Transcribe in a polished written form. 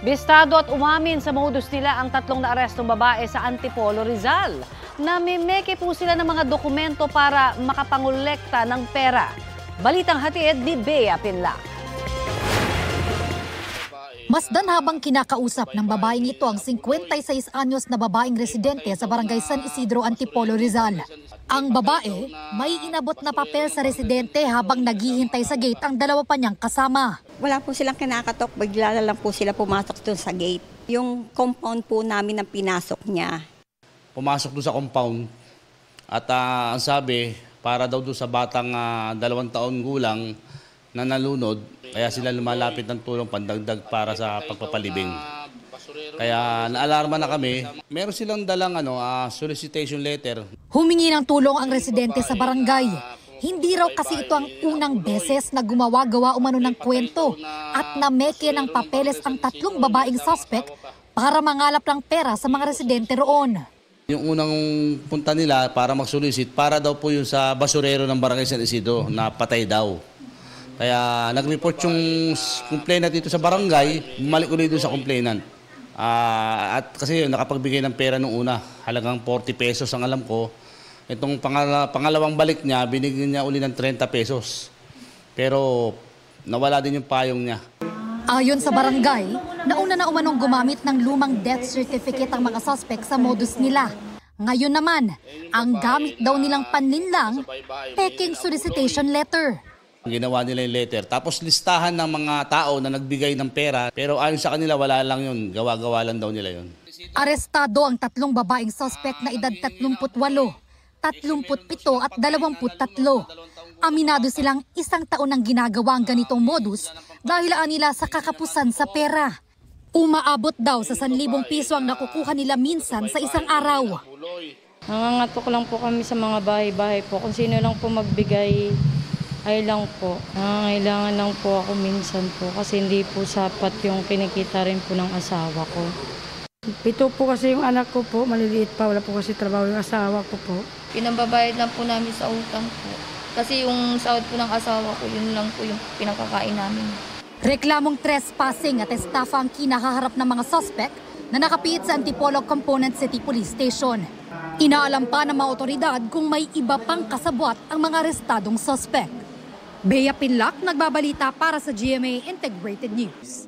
Bistado at umamin sa modus nila ang tatlong naarestong babae sa Antipolo, Rizal. Namimeke po sila ng mga dokumento para makapangolekta ng pera. Balitang hatid ni Bea Pinlac. Masdan habang kinakausap ng babaeng ito ang 56 anyos na babaeng residente sa barangay San Isidro, Antipolo, Rizal. Ang babae may inabot na papel sa residente habang naghihintay sa gate ang dalawa pa niyang kasama. Wala po silang kinakatok, bigla na lang po sila pumasok doon sa gate. Yung compound po namin ang pinasok niya. Pumasok doon sa compound at ang sabi, para daw doon sa batang 2 taon gulang na nalunod, kaya sila lumalapit ng tulong pandagdag para sa pagpapalibing. Kaya naalarma na kami. Meron silang dalang solicitation letter. Humingi ng tulong ang residente sa barangay. Hindi raw kasi ito ang unang beses na gumawa-gawa umano ng kwento at nameke ng papeles ang tatlong babaeng suspect para mangalap ng pera sa mga residente roon. Yung unang punta nila para mag-solicit, para daw po yun sa basurero ng barangay San Isidro na patay daw. Kaya nag-report yung complainant dito sa barangay, bumalik ulit doon sa complainant. At kasi yun, nakapagbigay ng pera nung una, halagang 40 pesos ang alam ko. Itong pangalawang balik niya, binigyan niya uli ng 30 pesos. Pero nawala din yung payong niya. Ayon sa barangay, nauna na umanong gumamit ng lumang death certificate ang mga suspect sa modus nila. Ngayon naman, ang gamit daw nilang panlinlang, peking solicitation letter. Ginawa nila yung letter. Tapos listahan ng mga tao na nagbigay ng pera. Pero ayon sa kanila, wala lang yun. Gawa-gawa lang daw nila yun. Arestado ang tatlong babaeng suspect na edad 38, 37 at 23. Aminado silang 1 taon ang ginagawa ang ganitong modus dahil nila sa kakapusan sa pera. Umaabot daw sa 1,000 piso ang nakukuha nila minsan sa isang araw. Nangangatok lang po kami sa mga bahay-bahay po. Kung sino lang po magbigay, ay lang po. Nangangailangan lang po ako minsan po kasi hindi po sapat yung kinikita rin po ng asawa ko. 7 po kasi yung anak ko po, maliliit pa, wala po kasi trabaho yung asawa ko po. Pinambabayad lang po namin sa utang po. Kasi yung sahod po ng asawa ko, yun lang po yung pinakakain namin. Reklamong trespassing at estafa ang kinahaharap ng mga suspect na nakapihit sa Antipolo Component City Police Station. Inaalam pa ng mga otoridad kung may iba pang kasabwat ang mga arestadong suspect. Bea Pinlac, nagbabalita para sa GMA Integrated News.